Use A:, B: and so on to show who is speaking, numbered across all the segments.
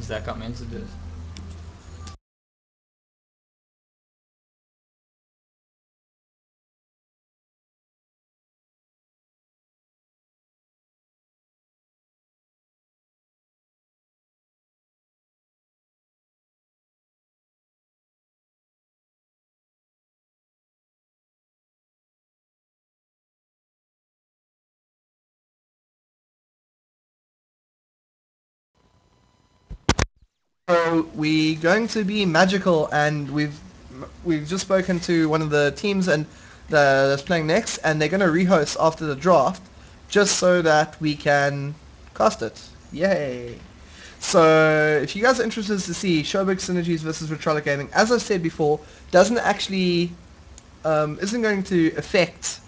A: Zach got meant to do it.
B: So we're going to be magical, and we've just spoken to one of the teams and that's playing next, and they're going to rehost after the draft, just so that we can cast it. Yay! So if you guys are interested to see Showbook Synergies versus Vitriolic Gaming, as I've said before, doesn't actually isn't going to affect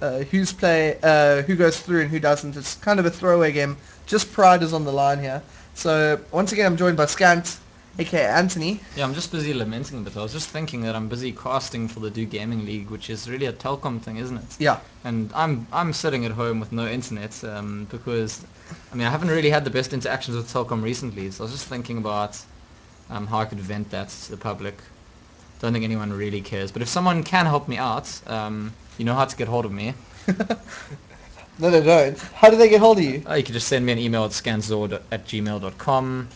B: who goes through and who doesn't. It's kind of a throwaway game. Just pride is on the line here. So once again, I'm joined by Scant, aka Anthony.
A: Yeah, I'm just busy lamenting a bit. I was just thinking that I'm busy casting for the Do Gaming League, which is really a Telcom thing, isn't it?
B: Yeah.
A: And I'm sitting at home with no internet because, I mean, I haven't really had the best interactions with Telcom recently. So I was just thinking about how I could vent that to the public. Don't think anyone really cares. But if someone can help me out, you know how to get hold of me.
B: No, they don't. How do they get hold of you?
A: You can just send me an email at scanzord@gmail.com.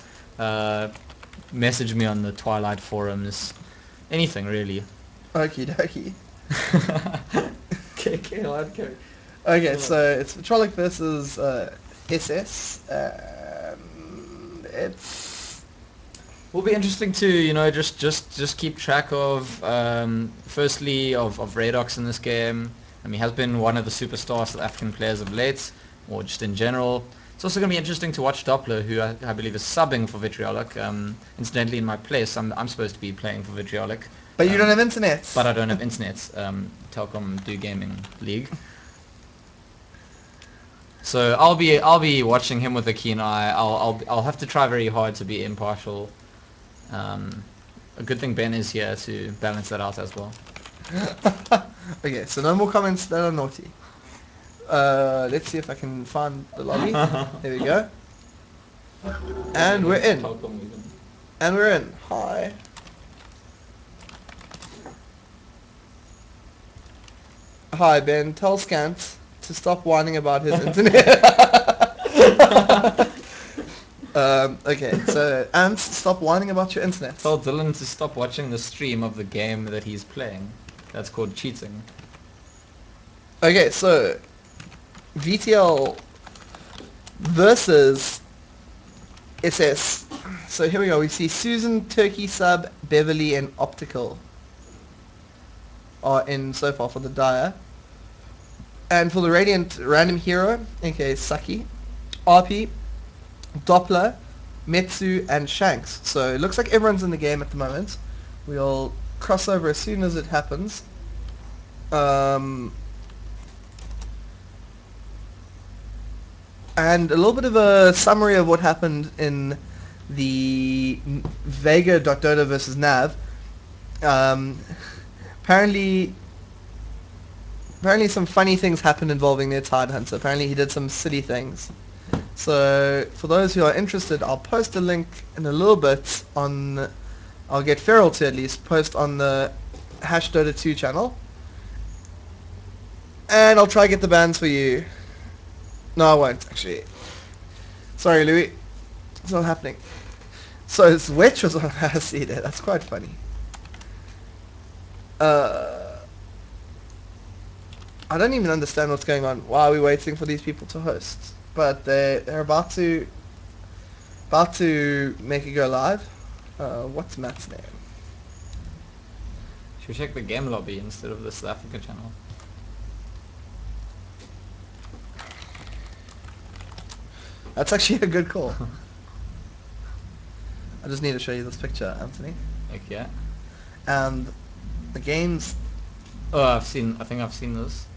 A: Message me on the Twilight forums. Anything, really.
B: Okie dokie.
A: Okay, okay.
B: Okay, so it's Vitriolic versus SS. It's
A: Will be interesting to, you know, just keep track of, firstly, of Radox in this game. I mean, he has been one of the superstar South African players of late, or just in general. It's also going to be interesting to watch Doppler, who I believe is subbing for Vitriolic. Incidentally, in my place, I'm supposed to be playing for Vitriolic.
B: but you don't have internet.
A: But I don't have internet. Telcom Do Gaming League. So I'll be watching him with a keen eye. I'll have to try very hard to be impartial. A good thing Ben is here to balance that out as well.
B: Okay, so no more comments that are naughty. Let's see if I can find the lobby. There we go. And we're in. And we're in. Hi. Hi, Ben. Tell Scant to stop whining about his internet. Okay, so Ant, stop whining about your internet.
A: Tell Dylan to stop watching the stream of the game that he's playing. That's called cheating.
B: Okay, so VTL versus SS. So here we go. We see Susan, Turkey Sub, Beverly, and Optical are in so far for the Dire. And for the Radiant Random Hero, aka Saki, RP, Doppler, Metsu, and Shanks. So it looks like everyone's in the game at the moment. We'll cross over as soon as it happens. And a little bit of a summary of what happened in the Vega.Dota versus Nav. Apparently some funny things happened involving their Tidehunter. Apparently he did some silly things. So for those who are interested, I'll post a link in a little bit on, I'll get Feral to at least post on the #Dota2 channel. And I'll try to get the bans for you. No, I won't, actually. Sorry, Louis. It's not happening. So it's Witch was on see there. That's quite funny. I don't even understand what's going on. Why are we waiting for these people to host? But they're about to make it go live. What's Matt's name?
A: Should we check the game lobby instead of the South Africa channel?
B: That's actually a good call. I just need to show you this picture, Anthony.
A: Okay.
B: And the game's...
A: Oh, I think I've seen this.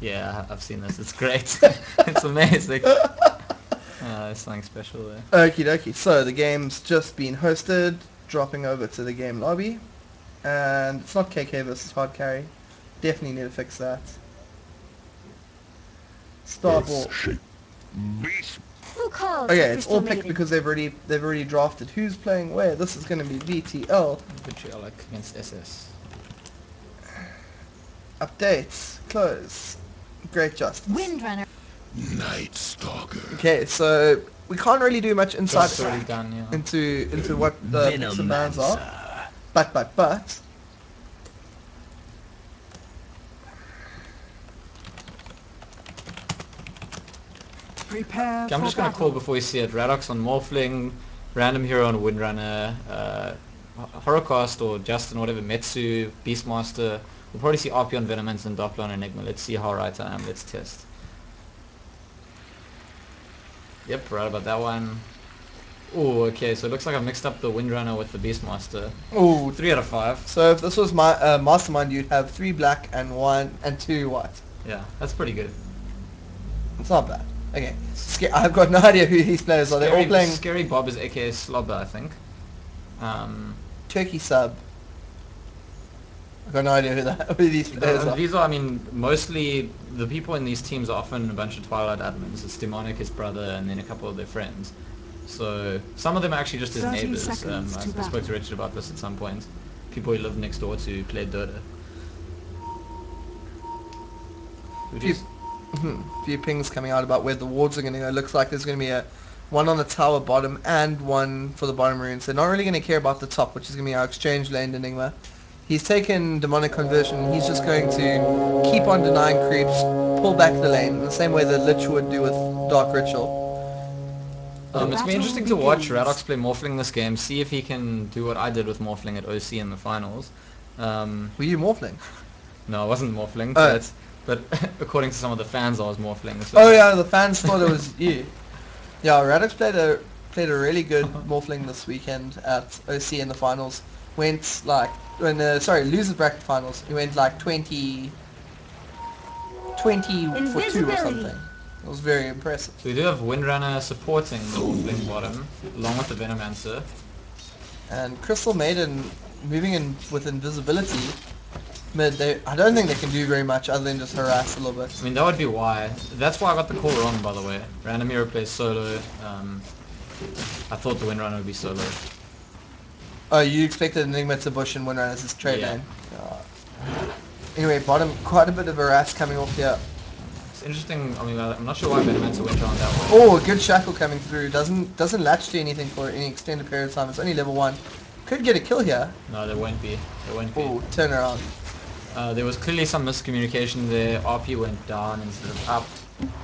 A: Yeah, I've seen this. It's great. It's amazing. There's something special there.
B: Okie dokie. So the game's just been hosted, dropping over to the game lobby. And it's not KK versus Hard Carry. Definitely need to fix that. Start ball.
C: Who calls
B: Okay,
C: the
B: it's all
C: Crystal
B: picked
C: Maiden?
B: because they've already drafted who's playing where. This is going to be VTL.
A: Vitriolic against SS.
B: Updates. Close. Great justice.
C: Windrunner.
D: Night Stalker.
B: Okay, so we can't really do much insight
A: Job's already done, yeah.
B: into what the picks and bans are. But
C: Prepare
A: Okay, I'm just going to call before we see it. Radox on Morphling, Random Hero on Windrunner, Horrorcast or Justin, whatever, Metsu, Beastmaster. We'll probably see RP on Venomance and Doppler on Enigma. Let's see how right I am. Let's test. Yep, right about that one. Oh, okay, so it looks like I mixed up the Windrunner with the Beastmaster.
B: oh,
A: 3 out of 5.
B: so if this was my Mastermind, you'd have 3 black and 2 white.
A: Yeah, that's pretty good.
B: It's not bad. Okay, I've got no idea who these players are. They're all playing
A: Scary Bob is aka Slobber, I think.
B: Turkey Sub. I've got no idea who these players are.
A: These are, I mean, mostly the people in these teams are often a bunch of Twilight admins. It's Demonic, his brother, and then a couple of their friends. So some of them are actually just his
C: 30
A: neighbors.
C: seconds
A: I
C: to
A: spoke
C: battle.
A: to Richard about this at some point. People who live next door to play Dota.
B: Few pings coming out about where the wards are going to go. Looks like there's going to be one on the tower bottom and one for the bottom runes. They're not really going to care about the top, which is going to be our exchange lane Enigma. He's taken demonic conversion. He's just going to keep on denying creeps, pull back the lane in the same way that Lich would do with Dark Ritual.
A: It's been
C: battle
A: interesting to watch
C: begins.
A: Radox play Morphling this game, see if he can do what I did with Morphling at OC in the finals.
B: Were you Morphling?
A: No, I wasn't Morphling,
B: Oh.
A: but according to some of the fans, I was Morphling. So
B: Oh yeah, the fans thought it was you. Yeah, Radix played a really good Morphling this weekend at OC in the finals. Went like losers bracket finals. He went like 20 for 2 or
C: Invisibility.
B: something. It was very impressive.
A: So we do have Windrunner supporting the Morphling bottom, along with the Venomancer.
B: And Crystal Maiden moving in with invisibility mid. I don't think they can do very much other than just harass a little bit.
A: I mean, that would be why. That's why I got the call wrong, by the way. Random Hero plays solo. I thought the Windrunner would be solo.
B: Oh, you expected Enigma to bush and Windrunner as his trade
A: Yeah.
B: lane. Anyway, bottom, quite a bit of harass coming off here.
A: It's interesting. I mean, I'm not sure why Venomancer went on that way.
B: Oh, a good shackle coming through. Doesn't latch to anything for any extended period of time. It's only level 1. Could get a kill here.
A: No, there won't be. There won't be.
B: Oh, turn around.
A: There was clearly some miscommunication there. RP went down instead of up.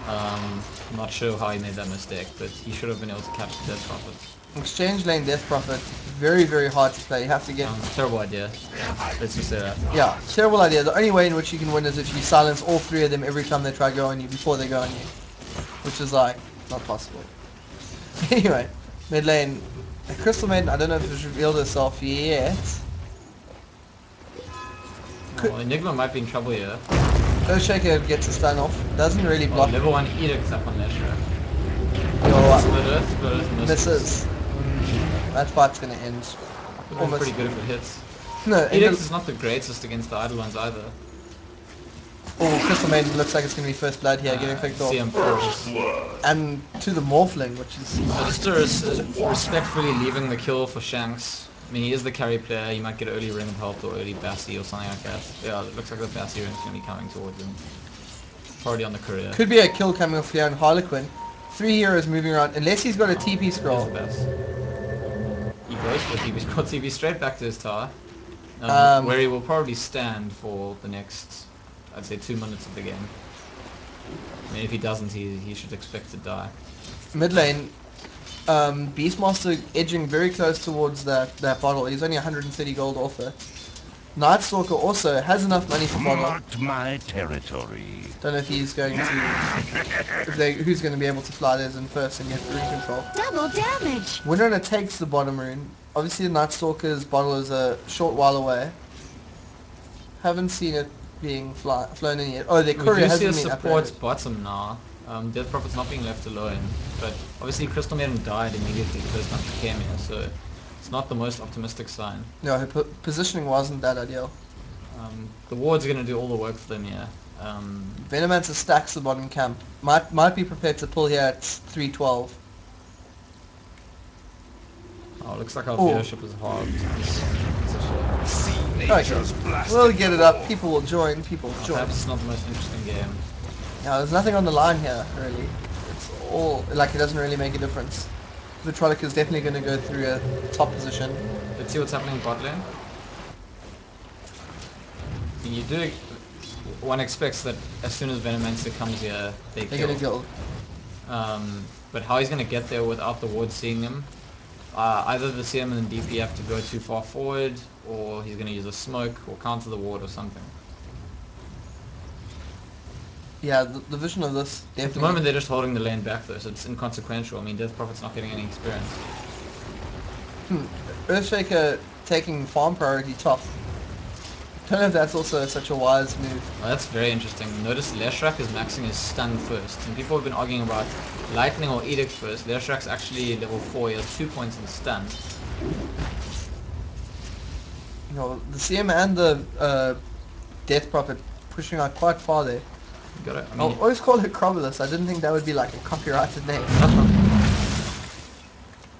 A: I'm not sure how he made that mistake, but he should have been able to catch the Death Prophet.
B: Exchange lane Death Prophet. Very, very hard to play. You have to get...
A: Terrible idea. Let's just say that.
B: Yeah, terrible idea. The only way in which you can win is if you silence all 3 of them every time they try to go on you before they go on you. Which is like, not possible. Anyway, mid lane. Crystal Maiden, I don't know if it's revealed herself yet.
A: Oh, Enigma might be in trouble here.
B: Earthshaker gets a stun off. Doesn't really
A: Oh,
B: block.
A: level 1 Edict up on Nashra.
B: Your
A: Split Earth
B: misses. That fight's gonna end.
A: Would have been pretty good if it hits.
B: No,
A: Edict is not the greatest against the idle ones either.
B: oh, Crystal Maiden looks like it's gonna be first blood here, getting picked off.
A: CM Force.
B: And to the Morphling, which is...
A: So just respectfully leaving the kill for Shanks. I mean, he is the carry player. He might get early Ring of Health or early Bassi or something like that. Yeah, it looks like the Bassi ring's going to be coming towards him. Probably on the career.
B: Could be a kill coming off here on Harlequin. 3 heroes moving around, unless he's got a TP scroll.
A: There's the Bass. He goes for TP scroll. TP straight back to his tower. Where he will probably stand for the next, I'd say, 2 minutes of the game. I mean, if he doesn't, he should expect to die.
B: Mid lane, Beastmaster edging very close towards that bottle. He's only 130 gold off it. Nightstalker also has enough money for bottle.
D: Marked my territory.
B: Don't know if he's going to, who's going to be able to fly theirs in first and get rune control.
C: Double damage.
B: Windrunner takes the bottom rune. Obviously the Nightstalker's bottle is a short while away. Haven't seen it being flown in yet. Oh, their
A: We
B: courier
A: do see a
B: hasn't been
A: support
B: upgraded.
A: bottom now. Death Prophet's not being left alone. But obviously Crystal Maiden died immediately the first time she came here, so it's not the most optimistic sign.
B: No, her positioning wasn't that ideal.
A: The wards are going to do all the work for them here.
B: Venomancer stacks the bottom camp. Might be prepared to pull here at 312.
A: Oh, looks like our
B: Oh.
A: viewership is halved. It's a shame.
D: See
B: Okay,
D: nature's plastic.
B: we'll get it up. People will join. People will join.
A: Perhaps it's not the most interesting game.
B: Now, there's nothing on the line here, really. It's all, like, it doesn't really make a difference. Vitriolic is definitely going to go through a top position.
A: Let's see what's happening in bot lane. I mean, one expects that as soon as Venomancer comes here, they
B: They're
A: kill.
B: going to go.
A: But how he's going to get there without the ward seeing him? Either the CM and the DP have to go too far forward, or he's going to use a smoke, or counter the ward or something.
B: Yeah, the vision of this definitely...
A: At the moment they're just holding the lane back though, so it's inconsequential. I mean, Death Prophet's not getting any experience.
B: Earthshaker taking farm priority top. Don't know if that's also such a wise move.
A: Well, that's very interesting. Notice Leshrak is maxing his stun first. And people have been arguing about Lightning or Edict first. Leshrak's actually level 4, he has 2 points in stun.
B: You know, the CM and the Death Prophet pushing out quite far there.
A: You gotta, I
B: I'll
A: mean,
B: always call it Crobulus. I didn't think that would be like a copyrighted name.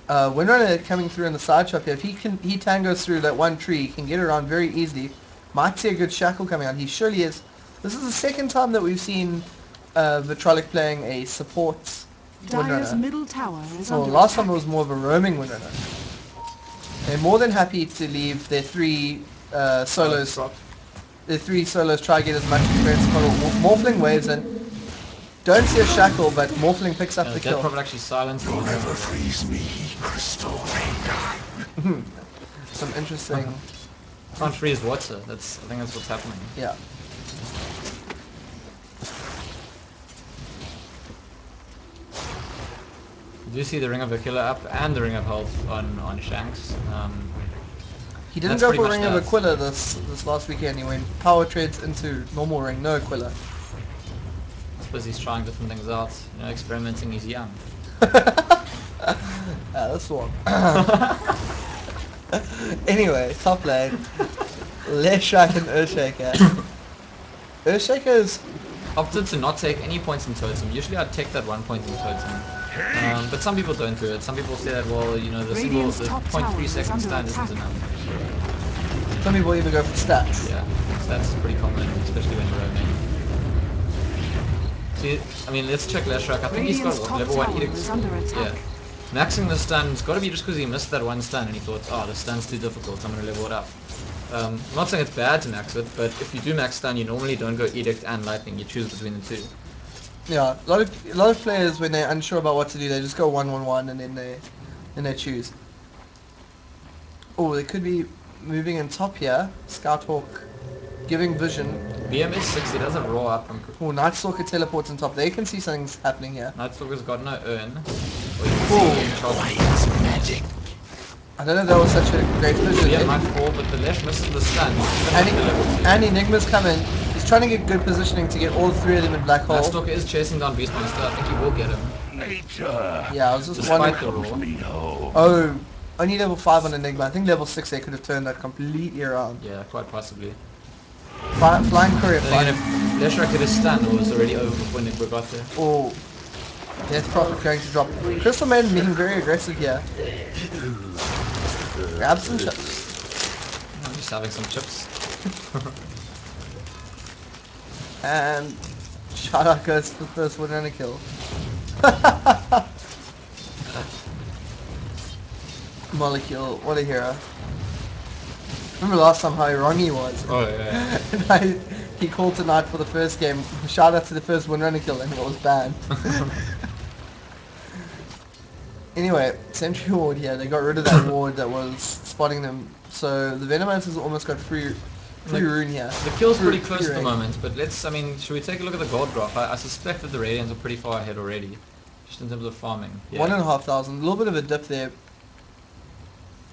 B: Windrunner coming through in the side shot here. If he tangos through that one tree, he can get around very easily. Might see a good shackle coming out. He surely is. This is the second time that we've seen Vitriolic playing a support
C: Dire's
B: Windrunner.
C: middle tower is
B: Well,
C: under
B: last
C: attack.
B: time it was more of a roaming Windrunner. They're more than happy to leave their three solos. The three solos try to get as much experience as possible. Morphling waves in. Don't see a shackle, but Morphling picks up the
A: Death
B: kill.
A: Prophet actually silenced him.
D: Forever freeze me, Crystal Ranger.
B: Some interesting...
A: Can't freeze water. I think that's what's happening.
B: Yeah.
A: You do see the Ring of Aquila up and the Ring of Health on Shanks.
B: He didn't
A: That's
B: go
A: pretty
B: for
A: much
B: Ring of
A: that.
B: Aquila this last weekend. He went power treads into normal ring, no Aquila.
A: I suppose he's trying different things out. You know, experimenting, he's young.
B: That's one. Anyway, top lane. Leshrak and Earthshaker. Earthshaker's...
A: Opted to not take any points in totem. Usually I'd take that 1 point in totem. But some people don't do it. Some people say that, well, you know, the
C: Radiant's top
A: 0.3
C: tower is
A: second
C: under
A: stand isn't
C: attack.
A: enough.
B: Some people even go for stats.
A: Yeah, so that's pretty common, especially when roaming. See, I mean, let's check Leshrak. I think he's got
C: Radiant's top
A: level 1
C: tower
A: edict.
C: is under attack.
A: Yeah. Maxing the stun, it's got to be just because he missed that one stun and he thought, oh, the stun's too difficult, so I'm going to level it up. I'm not saying it's bad to max it, but if you do max stun, you normally don't go edict and lightning, you choose between the two.
B: Yeah, a lot of players, when they're unsure about what to do, they just go 1-1-1 and then they choose. Oh, they could be moving in top here. Scouthawk giving vision.
A: BM is 6, he doesn't roll up.
B: Oh, Night Stalker teleports on top. They can see something's happening here.
A: Nightstalker's got no urn.
B: Oh.
D: Magic.
B: I don't know if that was such a great vision.
A: BM might fall, but the Lesh misses the stun.
B: And Enigma's coming. He's trying to get good positioning to get all three of them in black hole.
A: Nightstalker is chasing down Beastmaster, I think he will get him.
D: Nature.
B: Yeah, I was just
A: Despite
B: wondering.
A: the roll.
D: Me home.
B: Oh, only level 5 on Enigma. I think level 6 they could have turned that completely around.
A: Yeah, quite possibly.
B: Flying courier
A: Then again,
B: fight.
A: if Leshrak hit his stun, it was already over before Nigma got there.
B: Oh, Death Prophet going to drop. Crystal Maiden being very aggressive here. Grab some chips.
A: I'm just having some chips.
B: And shout out goes to the first one and a kill. Molecule, what a hero. Remember last time how wrong he was?
A: Oh yeah.
B: He called tonight for the first game. Shout out to the first one kill and it was banned. Anyway, Sentry Ward here, they got rid of that ward that was spotting them. So the Venomancers almost got free rune here.
A: The kill's pretty
B: Free
A: close at the
B: ring.
A: moment, but let's, I mean, should we take a look at the gold graph? I suspect that the Radiants are pretty far ahead already, just in terms of farming. Yeah.
B: 1,500, a little bit of a dip there.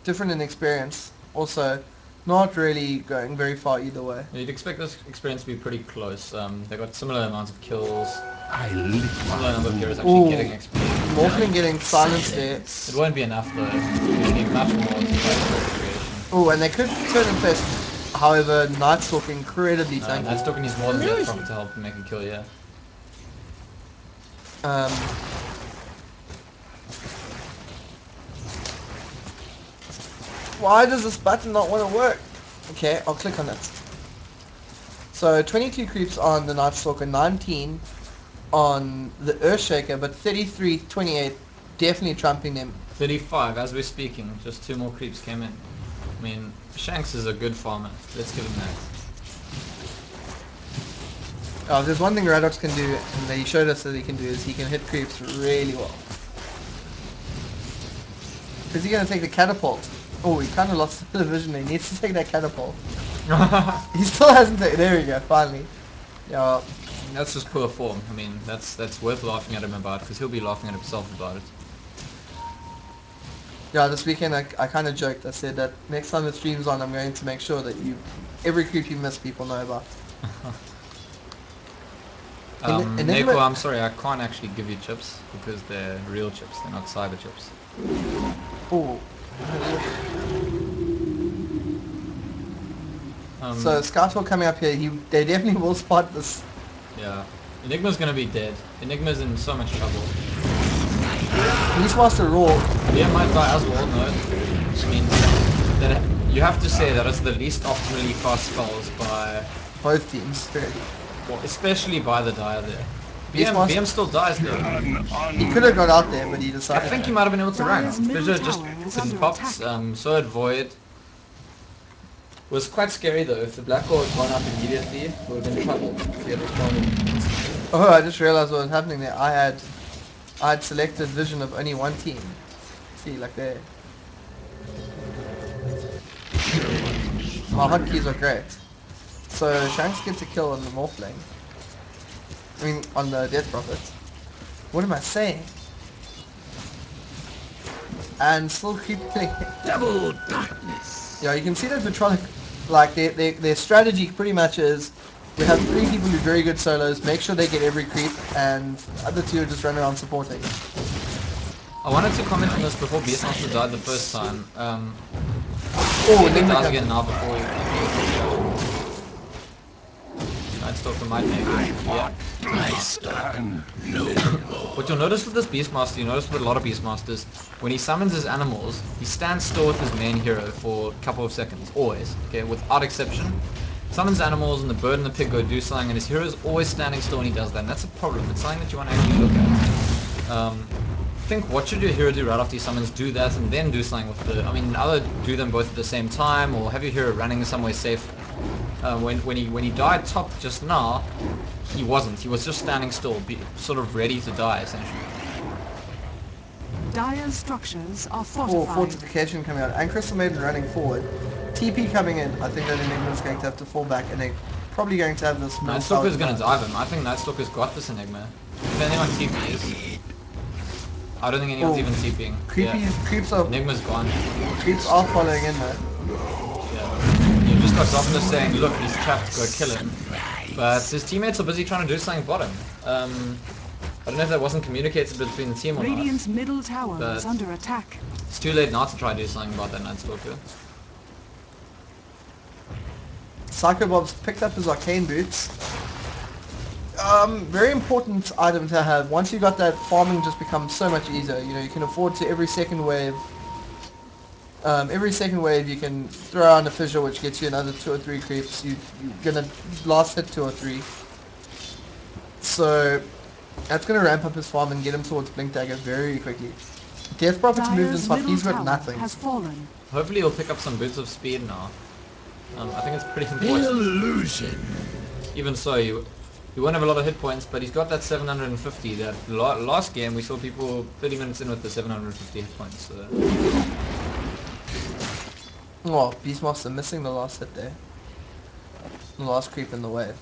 B: Different in experience. Also, not really going very far either way.
A: You'd expect this experience to be pretty close. They got similar amounts of kills,
D: I lick
A: similar number of
D: my
A: heroes actually
B: Ooh.
A: getting XP.
B: Morphling getting silenced there.
A: It won't be enough though. You need much more to fight the situation.
B: Oh, and they could turn infest. However, Nightstalk incredibly tanky.
A: Nightstalker needs more than Death Prophet to help make a kill, yeah.
B: Why does this button not want to work? Okay, I'll click on it. So 22 creeps on the Night Stalker, 19 on the Earthshaker, but 33, 28 definitely trumping them.
A: 35 as we're speaking. Just 2 more creeps came in. I mean, Shanks is a good farmer. Let's give him that.
B: Oh, there's one thing Radox can do, and he showed us that he can do, is he can hit creeps really well. Is he going to take the catapult? Oh, he kind of lost the vision. He needs to take that catapult. He still hasn't taken. There we go. Finally. Yeah.
A: That's just poor form. I mean, that's worth laughing at him about, because he'll be laughing at himself about it.
B: Yeah. This weekend I kind of joked. I said that next time the stream's on, I'm going to make sure that every creep you miss, people know about.
A: Neko, I'm sorry, I can't actually give you chips because they're real chips. They're not cyber chips.
B: Oh. So Skyfall coming up here, they definitely will spot this.
A: Yeah. Enigma's gonna be dead. Enigma's in so much trouble.
B: Beastmaster Raw.
A: Yeah, might die as well, no. I mean, that you have to say that it's the least optimally fast spells by...
B: Both teams, really.
A: Well, especially by the Dire there.
B: Beastmaster-
A: BM still dies though.
B: He could have got out there, but he
A: I
B: decided.
A: think he might have been able to run.
C: Dire's middle
A: Fissure just
C: tower is
A: couldn't
C: under
A: pop.
C: attack.
A: So had Void. Was quite scary though. If the Black Hole had gone up immediately, we would have been in trouble if he had responded.
B: Oh, I just realized what was happening there. I had selected vision of only one team. See, like there. My hotkeys are great. So Shanks gets a kill on the Morph lane. I mean, on the Death Prophet. What am I saying? And still keep killing.
D: Double darkness.
B: Yeah, you can see that Vitriolic, like their strategy pretty much is, we have 3 people who do very good solos, make sure they get every creep, and the other 2 just run around supporting.
A: I wanted to comment on this before Beastmaster died the first time.
B: Oh,
A: He
B: Enigma
A: dies
B: comes.
A: again now before he... Night Stalker might make it. Yeah.
D: I stand no.
A: What you'll notice with this Beastmaster, you notice with a lot of Beastmasters, when he summons his animals, he stands still with his main hero for a couple of seconds, always, okay, without exception. Summons animals and the bird and the pig go do something, and his hero is always standing still when he does that, and that's a problem. It's something that you want to actually look at. Think, what should your hero do right after he summons? Do that and then do something with the... I mean, either do them both at the same time, or have your hero running somewhere safe. When he died top just now, he wasn't. He was just standing still, sort of ready to die, essentially.
C: Dire's structures are
B: Oh,
C: fortified.
B: fortification coming out. And Crystal Maiden running forward. TP coming in. I think that Enigma's going to have to fall back, and they're probably going to have this...
A: Night Stalker's going to dive him. I think Night Stalker's got this Enigma. Depending on TPs. I don't think anyone's even TPing.
B: Creeps are
A: Enigma's gone.
B: creeps are following in though.
A: Yeah. You just got Doppler saying, look, he's trapped, go kill him. But his teammates are busy trying to do something bottom. I don't know if that wasn't communicated between the team or
C: Radiant's
A: not.
C: middle tower
A: But-
C: is under attack.
A: It's too late not to try to do something about that Night Stalker.
B: Psycho Bob's picked up his arcane boots. Very important item to have. Once you got that, farming just becomes so much easier. You know, you can afford to every second wave you can throw on a fissure, which gets you another 2 or 3 creeps. You're gonna last hit 2 or 3. So that's gonna ramp up his farm and get him towards Blink Dagger very quickly. Death Prophet's moved in
C: Dire's
B: top.
C: middle
B: He's got
C: tower
B: nothing.
C: has fallen.
A: Hopefully he'll pick up some boots of speed now. I think it's pretty important.
D: Illusion.
A: Even so, he won't have a lot of hit points, but he's got that 750. That last game we saw people 30 minutes in with the 750 hit points. So.
B: Oh, Beastmaster missing the last hit there. The last creep in the wave.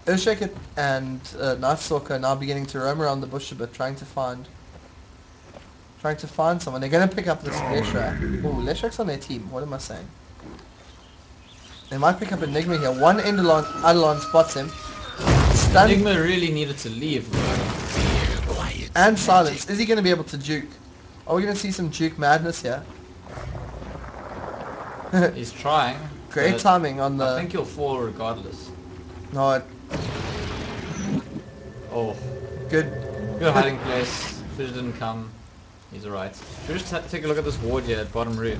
B: Earthshaker and Night Stalker now beginning to roam around the bush a bit, trying to find someone. They're going to pick up this Leshrac. Oh, Leshrac's on their team. What am I saying? They might pick up Enigma here. One Eidolon spots him. Stun
A: Enigma really needed to leave, bro.
B: and silence. Is he going to be able to juke? Are we going to see some juke madness here?
A: He's trying.
B: Great
A: but
B: timing on
A: I
B: the...
A: think he'll fall regardless.
B: No,
A: Oh,
B: good.
A: good hiding place. Fish didn't come. He's alright. Should we just take a look at this ward here at bottom room?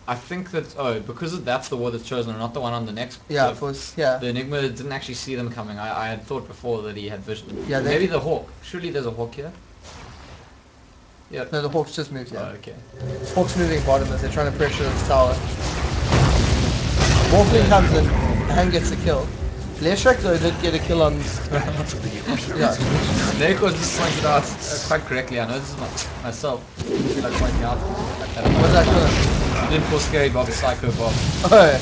A: I think that because that's the ward that's chosen and not the one on the next
B: Yeah,
A: clip,
B: of course. Yeah.
A: the Enigma didn't actually see them coming. I had thought before that he had vision.
B: Yeah,
A: Maybe the Hawk. Surely there's a Hawk here. Yeah.
B: No, the Hawk's just moved.
A: Oh,
B: Yeah.
A: okay.
B: Hawk's moving bottom as they're trying to pressure this tower. Morphling comes in and gets a kill. Leshak though did get a kill on. Yeah.
A: Neko just pointed out quite correctly. I know this is not myself. Like pointing out.
B: What's that kill?
A: Didn't call Scary Bob Psycho Bob.
B: Oh.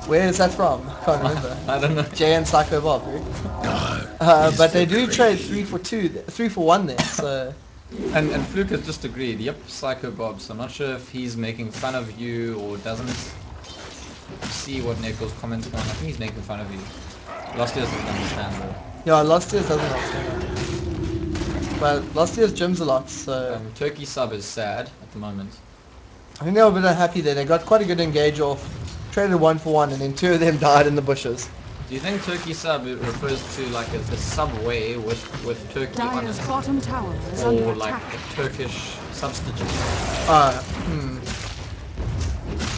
B: Where is that from? Can't remember.
A: I don't know.
B: Jay and Psycho Bob. But they do trade 3 for 2, 3 for 1 there. So.
A: And Fluke has just agreed. Yep, Psycho Bob. So I'm not sure if he's making fun of you or doesn't see what Neko's commenting on. I think he's making fun of you. Last year's doesn't understand though.
B: Yeah, last year's doesn't understand. But last year's gyms a lot, so...
A: Turkey sub is sad at the moment.
B: I think they were a bit unhappy there. They got quite a good engage off. Traded 1 for 1 and then 2 of them died in the bushes.
A: Do you think Turkey sub refers to like a subway with turkey on it?
C: Bottom tower is under
A: Or like
C: attack.
A: a Turkish substitute?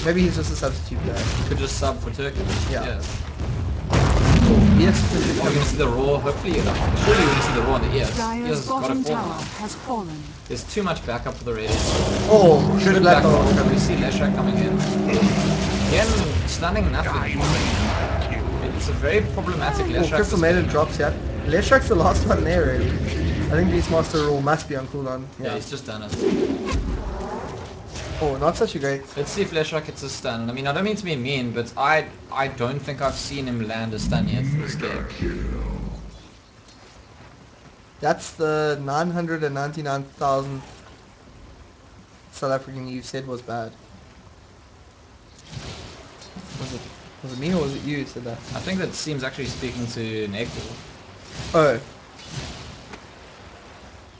B: Maybe he's just a substitute player.
A: Could just sub for Turkey.
B: Yeah.
A: Yes. You're going to see the raw, hopefully you're not. Surely you're going to see the raw on the ears.
C: Dyer's
A: Ears got to
C: bottom
A: fall
C: tower
A: now.
C: has fallen.
A: There's too much backup for the radio.
B: Oh, good black
A: hole.
B: hole.
A: We see Leshak coming in. Again, stunning nothing. It's a very problematic Leshak.
B: Crystal Maiden drops here. Leshak's the last one there really. I think Beastmaster rule must be on cooldown.
A: Yeah, he's just done it.
B: Oh, not such a great...
A: Let's see if Leshak gets a stun. I mean, I don't mean to be mean, but I don't think I've seen him land a stun yet for this game.
B: That's the 999,000 South African you said was bad. Was it me or was it you who said that?
A: I think that seems actually speaking to Neko.
B: Oh.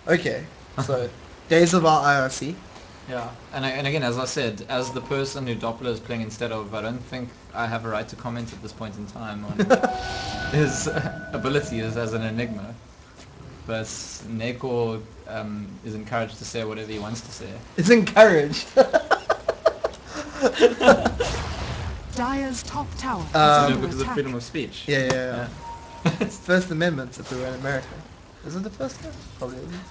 B: Okay. So, days of our IRC.
A: Yeah, and again, as I said, as the person who Doppler is playing instead of, I don't think I have a right to comment at this point in time on his abilities as an Enigma. But Neko is encouraged to say whatever he wants to say.
B: It's encouraged.
C: Dyer's top tower is
A: You know,
C: under
A: because of
C: attack.
A: freedom of speech.
B: Yeah. It's First Amendment if we were in America. Is it the first one? Probably isn't.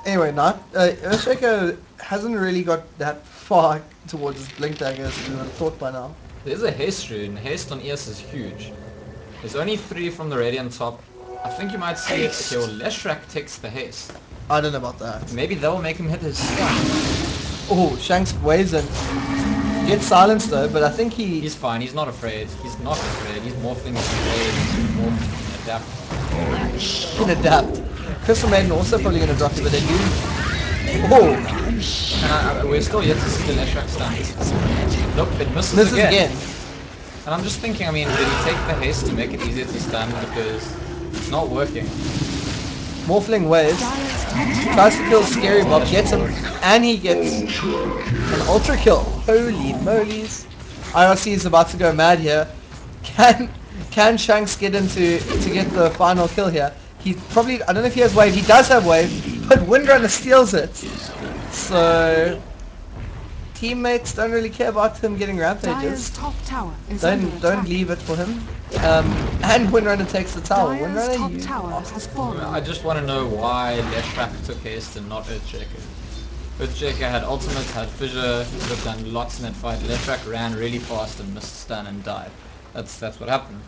B: Anyway, Earthshaker hasn't really got that far towards his blink dagger as we would have thought by now.
A: There's a haste rune. Haste on ES is huge. There's only 3 from the Radiant top. I think you might see it. Okay, well, Leshak takes the haste.
B: I don't know about that.
A: Maybe that will make him hit his stun.
B: Oh, Shanks waves in. Gets silenced though, but I think
A: He's fine. He's not afraid. He's not afraid. He's morphing his afraid. Morph, adapt.
B: can adapt. Crystal Maiden also probably going to drop it, but they do... Oh!
A: And we're still yet to see the Leshak stun. Look, it misses
B: This
A: again.
B: is again.
A: And I'm just thinking, I mean, did he take the haste to make it easier to stun? Because it's not working.
B: Morphling waves.
C: Dyer's top
B: Tries to kill Scary Bob, gets him, and he gets an ultra kill. Holy molies. IRC is about to go mad here. Can Shanks get in to get the final kill here? He probably, I don't know if he has wave, he does have wave, but Windrunner steals it. So, teammates don't really care about him getting
C: Dyer's
B: rampages.
C: top tower is under
B: Don't
C: attack.
B: leave it for him. And Windrunner takes the tower.
C: Dyer's
B: Windrunner,
C: top
B: you
C: tower has fallen.
A: I just want to know why Leshak took haste and not Earthshaker. Earthshaker had ultimate, had fissure, could have done lots in that fight. Leshak ran really fast and missed stun and died. That's what happened.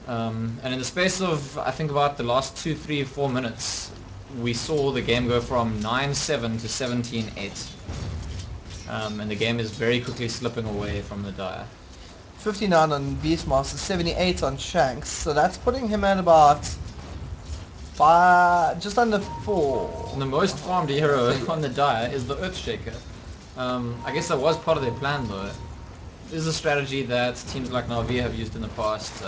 A: And in the space of, I think about the last 2, 3, 4 minutes, we saw the game go from 9-7 to 17-8. And the game is very quickly slipping away from the Dire.
B: 59 on Beastmaster, 78 on Shanks, so that's putting him at about 5, just under 4.
A: And the most farmed hero on the Dire is the Earthshaker. I guess that was part of their plan though. This is a strategy that teams like Na'Vi have used in the past.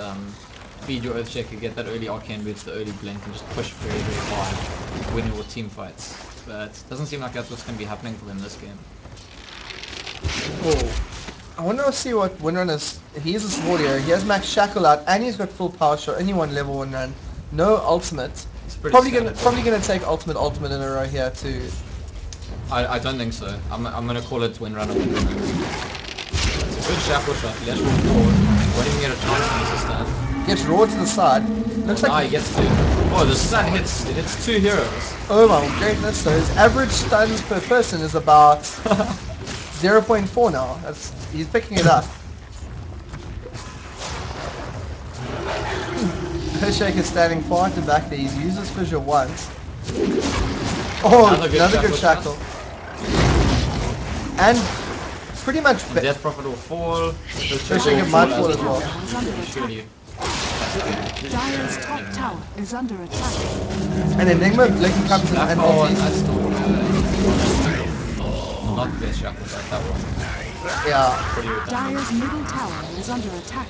A: Feed your Earthshaker, get that early arcane boots, the early blink, and just push very, very hard, win your team fights. But it doesn't seem like that's what's going to be happening for them this game.
B: Oh. I want to see what Windrunner's... He is a support hero, he has max shackle out, and he's got full power shot, only 1 level 1 run. No ultimate.
A: It's pretty
B: Probably
A: standard.
B: gonna take ultimate in a row here to
A: I don't think so. I'm gonna call it win runner win runner. It's a good shackle shot. Let's roll forward. Won't even get a chance to miss a stun.
B: Gets raw to the side. Looks
A: Now
B: like
A: he gets to. Oh, the stun hits. It hits 2 heroes.
B: oh my goodness. So his average stuns per person is about 0.4 now. He's picking it up. Hershake is standing far at the back there. He's used his fissure once. Oh, another good shackle. And pretty much
A: And Death Prophet will fall.
B: Hershake might fall as well.
A: Surely.
C: Dire's top tower is under attack.
B: And Enigma Blicky comes in and
A: Oh,
B: ulties.
A: that's still not the best shackle shot, that one.
B: Yeah.
A: Pretty redundant.
C: Dire's middle tower is under attack.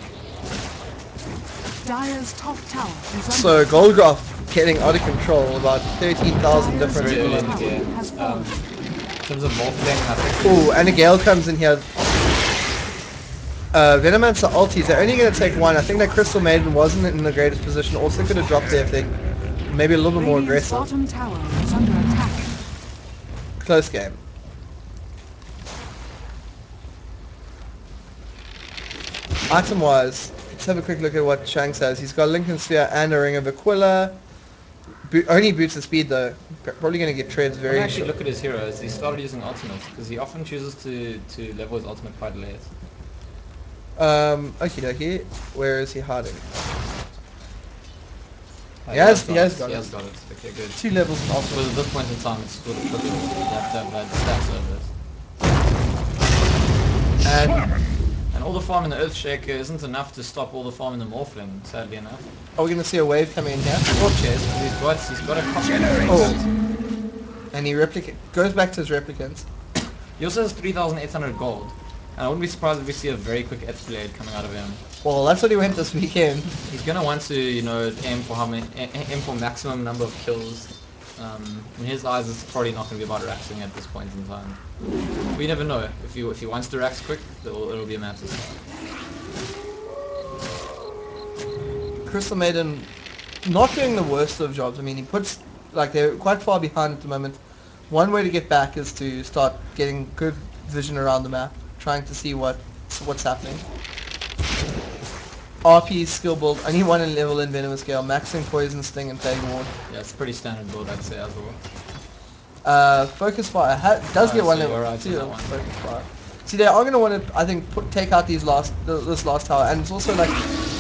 C: Dire's top tower is under
B: So Goldgraph getting out of control, about 13,000 different
A: Very early in the
C: tower
A: game.
C: has fallen.
A: In terms of morphling, I think
B: Ooh, and a Gale comes in here. Venomancer ulties, they're only going to take one. I think that Crystal Maiden wasn't in the greatest position. Also could have dropped there if they maybe a little bit more
C: Radiant's
B: aggressive.
C: bottom tower is under attack.
B: Close game. Item wise, let's have a quick look at what Shanks has. He's got Lincoln Sphere and a Ring of Aquila. Only boots the speed though. Probably going to get treads
A: when
B: very
A: I actually
B: short.
A: look at his heroes, he started using ultimates because he often chooses to level his ultimate quite late.
B: Okie dokie. Where is he hiding? He
A: He
B: has
A: has
B: got it.
A: got it. Okay, good.
B: 2 levels in ultimate.
A: But at this point in time, it's sort of cooking. You have to have bad stats over it.
B: And
A: And all the farm in the Earthshaker isn't enough to stop all the farm in the Morphling, sadly enough.
B: are we going to see a wave coming in here?
A: Or chase, because he's got a copy.
B: Oh. And he goes back to his replicants.
A: He also has 3,800 gold. And I wouldn't be surprised if we see a very quick Blade coming out of him.
B: Well, that's what he went this weekend.
A: He's gonna want to, you know, aim for maximum number of kills. In his eyes, it's probably not gonna be about raxing at this point in time. We never know. If he wants to rax quick, it'll be a massive start.
B: Crystal Maiden not doing the worst of jobs. I mean, he puts, like, they're quite far behind at the moment. One way to get back is to start getting good vision around the map, trying to see what's happening. RP skill build, only one in level in Venomous Gale, maxing Poison, Sting and Plague Ward.
A: Yeah, it's pretty standard build, I'd say as well.
B: Focus Fire does get one
A: so
B: level
A: you're right on
B: 2
A: that one.
B: Focus Fire. See, they are going to want to, I think, take out these this last tower, and it's also like,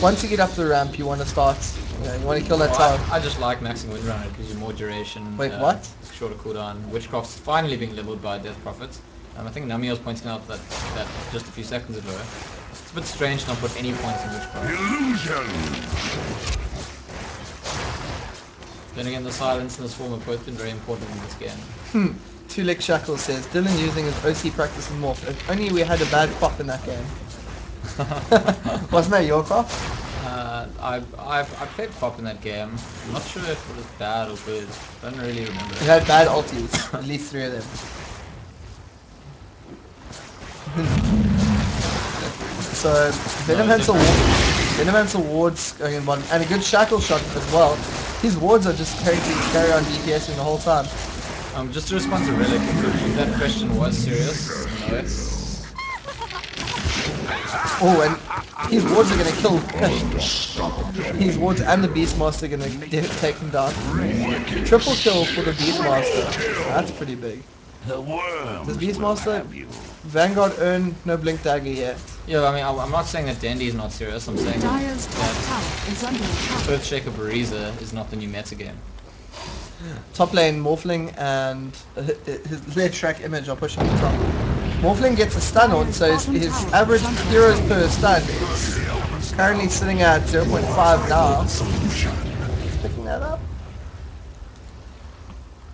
B: once you get up the ramp, you want to start, you want to kill that tower.
A: I just like maxing Windrunner. It gives you more duration.
B: Wait, what?
A: Shorter cooldown. Witchcraft's finally being leveled by Death Prophet. I think Nami was pointing out that just a few seconds ago. It's a bit strange to not put any points in Witchcraft.
D: Illusion.
A: Then again, the silence and the swarm have both been very important in this game.
B: Two Leg Shackle says, Dylan using his OC practice and morph. If only we had a bad pop in that game. Wasn't that your pop?
A: I played Pop in that game. I'm not sure if it was bad or good. I don't really remember.
B: It had bad ultis, at least 3 of them. So, Venomancer wards going in one, and a good shackle shot as well. His wards are just carry on DPSing the whole time.
A: Just to respond to Relic, if that question was serious, no.
B: Oh, and his wards are going to kill. His wards and the Beastmaster are going to take him down. Triple kill for the Beastmaster. That's pretty big.
D: The worm.
B: Does Beastmaster Vanguard earn no Blink Dagger yet?
A: Yeah, I mean, I'm not saying that Dandy is not serious. I'm saying that
C: Dire's top tower is under attack.
A: Earthshaker Bariza is not the new meta game.
B: Top lane, Morphling and his left track image are pushing the top. Morphling gets a stun on, so his average heroes per stun is currently sitting at 0.5 now. Picking that up.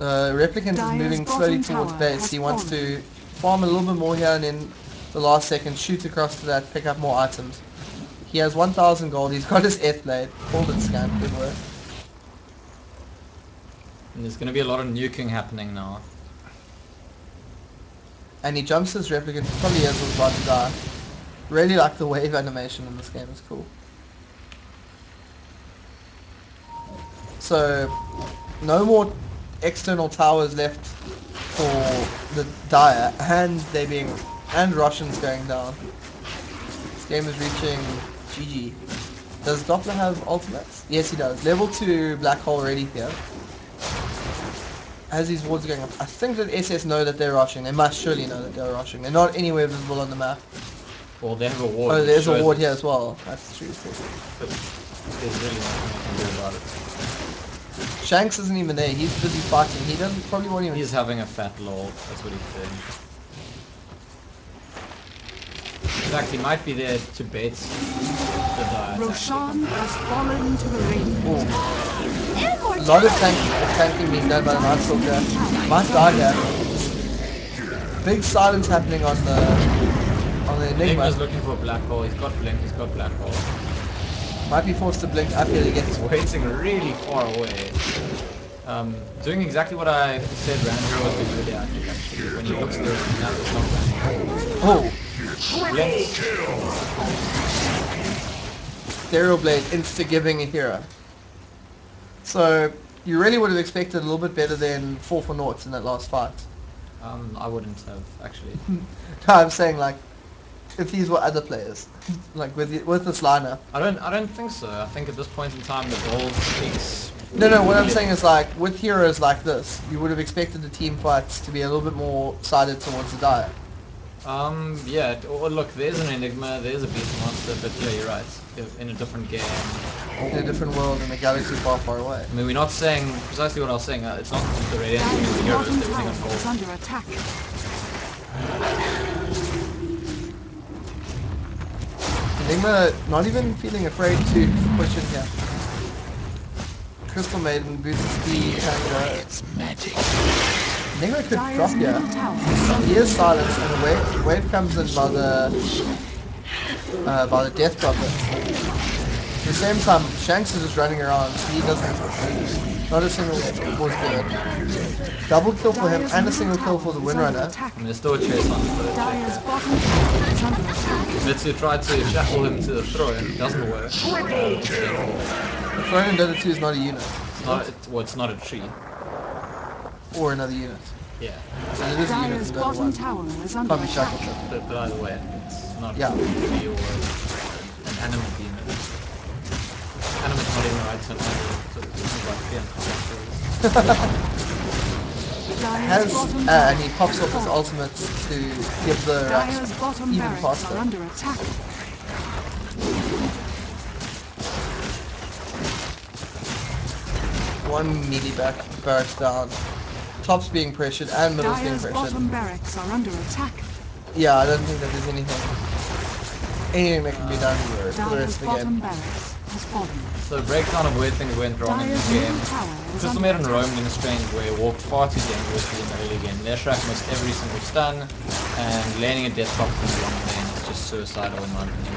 B: Replicant is moving slowly towards base. He wants to farm a little bit more here and in the last second shoot across to that, pick up more items. He has 1,000 gold. He's got his F blade. Hold it, scan. Good work.
A: And there's going to be a lot of nuking happening now.
B: And he jumps his replicant. Probably is was about to die. Really like the wave animation in this game. It's cool. So, no more external towers left for the Dire, and Russians going down. This game is reaching GG. Does Doppler have ultimates? Yes, he does. Level 2 black hole already here. As these wards are going up, I think that SS know that they're rushing. They must surely know that they're rushing. They're not anywhere visible on the map.
A: Well, they have a ward.
B: Oh, there's a ward here
A: it,
B: as well. That's true.
A: but there's really nothing I can do about it.
B: Shanks isn't even there. He's busy fighting. He doesn't probably won't even.
A: He's having a fat lol. That's what he's doing. In fact, he might be there to bait the Dire.
C: Roshan has fallen to the ring.
B: A lot of tanking being done by the Night Stalker. Might die here. Big silence happening on the Enigma.
A: Enigma's looking for a black hole. He's got blink. He's got black hole.
B: Might be forced to blink up here to get.
A: He's waiting really far away. Doing exactly what I said Ranger was doing with the actually. When he looks through the map, it's not Ranger.
B: Oh,
A: Blink.
B: Ethereal Blade insta-giving a hero. So, you really would have expected a little bit better than 4 for naughts in that last fight.
A: I wouldn't have, actually.
B: No, I'm saying like, if these were other players, like with this lineup.
A: I don't think so. I think at this point in time the ball speaks.
B: No, what I'm saying is like, with heroes like this, you would have expected the team fights to be a little bit more sided towards the Dire.
A: Yeah, or look, there's an Enigma, there's a Beast Monster, but yeah, you're right. In a different game.
B: In a different world, in a galaxy far, far away.
A: I mean, we're not saying precisely what I was saying. It's not the Radiant
C: Dire's
A: the heroes,
C: bottom
A: everything
C: tower is
A: involved.
C: under attack.
B: Enigma not even feeling afraid to push in here. Crystal Maiden boosts speed and
D: It's magic.
B: Enigma could drop
C: Dire's
B: here.
C: middle tower.
B: He is silenced and a wave comes in by the death dropper. At the same time, Shanks is just running around. He doesn't. Not a single was good. Double kill for him and a single kill for the Windrunner.
A: I mean, there's still a chase on for the
C: Dire's
A: check
C: bottom tower is under attack.
A: Mitsu tried to shackle him to the throw, it doesn't work.
B: Throne in Dota 2 is not a unit.
A: It's not a tree.
B: Or another unit.
A: Yeah.
B: So it is a unit
C: Dire's
B: in Dota
C: bottom
B: 1.
C: tower is under
B: Can't be
C: attack.
B: shackled.
A: But either way, it's not
B: Yeah.
A: a tree or an animate unit. Animate's not even the right term either, so it's like
B: Has and he pops off his ultimate to give the
C: Dire's
B: racks
C: bottom
B: even
C: barracks
B: faster.
C: are under attack.
B: One meaty barracks down. Top's being pressured and middle's being
C: Dire's
B: pressured.
C: bottom barracks are under attack.
B: Yeah, I don't think that there's anything that can be done for the
C: Dire's
B: rest of the
C: bottom
B: game.
C: barracks has fallen.
A: So the breakdown of where things went wrong in
C: Dire's
A: the game.
C: middle tower is
A: Crystal
C: under
A: Maiden
C: attack.
A: roamed in a strange way, walked far too dangerously in the early game. Leshrac missed every single stun, and landing a death drop in the long lane is just suicidal in my opinion.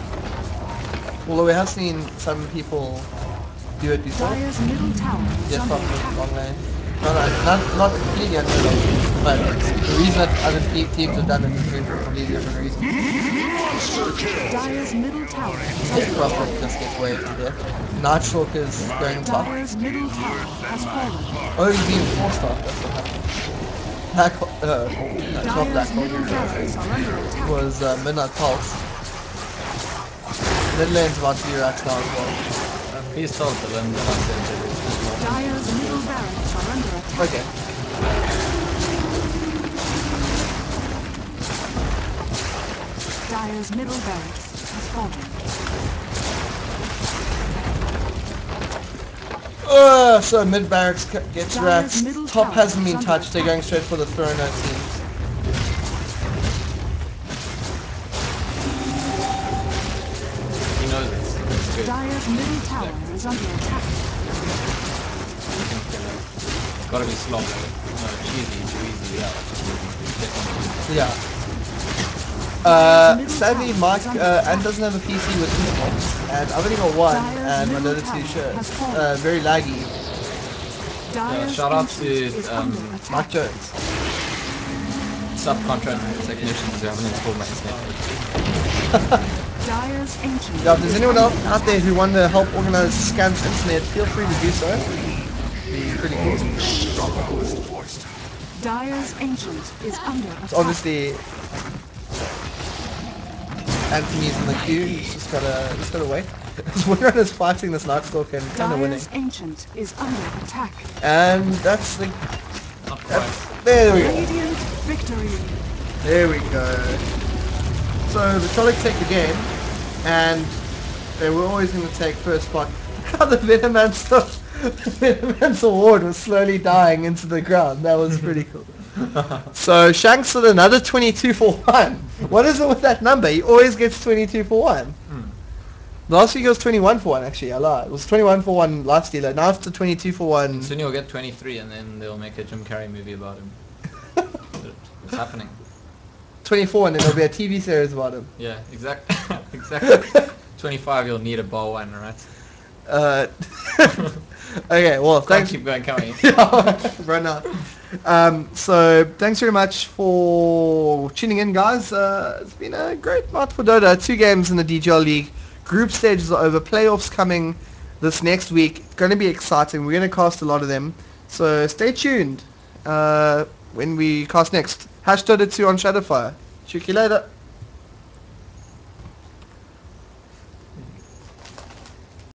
B: Although we have seen some people do it before.
C: Dire's middle tower is
B: Death
C: under
B: drop in
C: attack.
B: long lane. No, not completely unheard of, but the reason that other teams have done it is for completely different reasons.
C: Dire's middle tower is
B: Death
C: under
B: drop
C: attack.
B: that just gets waved to death. Night Stalker's going top.
C: Dire's middle tower has fallen.
B: Oh, he's being forced off, that's what happened. Black Hole, no, it's not Black
C: Dire's
B: Hole,
C: middle barracks are under
B: it
C: attack.
B: was Midnight Pulse. Mid lane's about to be racks now as well.
A: Please tell the limb that I said that it's just more.
C: Dire's middle barracks are under attack.
B: Okay.
C: Dire's middle barracks has fallen.
B: So mid barracks gets
C: Dire's
B: racks.
C: middle
B: Top
C: tower
B: hasn't
C: is
B: been
C: under
B: touched. They're
C: attack.
B: going straight for the Throne teams.
A: He knows it's good.
C: Dire's middle tower is under attack.
A: You can kill it. It's gotta be slow. No, cheesy, too easy, yeah. Definitely.
B: Yeah. Sadly, Mike and doesn't have a PC with esports, and I've only got one, and my Dota 2 shirts. Very laggy.
C: Dire's
A: shout out
C: entrance
A: to,
C: is under attack.
B: Mike Jones.
A: Subcontract technicians who haven't installed my internet.
C: Dire's entrance.
B: Yeah, if there's anyone else out there who want to help organize Scam's internet, feel free to do so. Be pretty cool.
C: Dire's Ancient is under attack.
B: So obviously, Anthony's in the queue. He's just gotta wait. Winrun is fighting this Noxville and kind of winning.
C: Dire's Ancient is under attack.
B: And that's the...
A: Not quite.
B: There we go.
C: Radiant victory.
B: There we go. So Vitriolic take the game, and they were always going to take first spot. How the Venomance award was slowly dying into the ground. That was pretty cool. So Shanks did another 22 for 1. What is it with that number? He always gets 22 for 1. Last week it was 21 for 1 actually, I lied. It was 21 for 1 last year. Now it's 22 for 1.
A: Soon you'll get 23 and then they'll make a Jim Carrey movie about him. What's happening?
B: 24 and then there'll be a TV series about him.
A: Yeah, exactly. Exactly. 25 you'll need a bar one, right?
B: Okay, well,
A: Can't
B: thanks.
A: keep going, can we?
B: Run out. So thanks very much for tuning in, guys. It's been a great month for Dota. 2 games in the DGL League. Group stages are over. Playoffs coming this next week. It's going to be exciting. We're going to cast a lot of them. So stay tuned when we cast next. #Dota2 on Shadowfire. Check you later.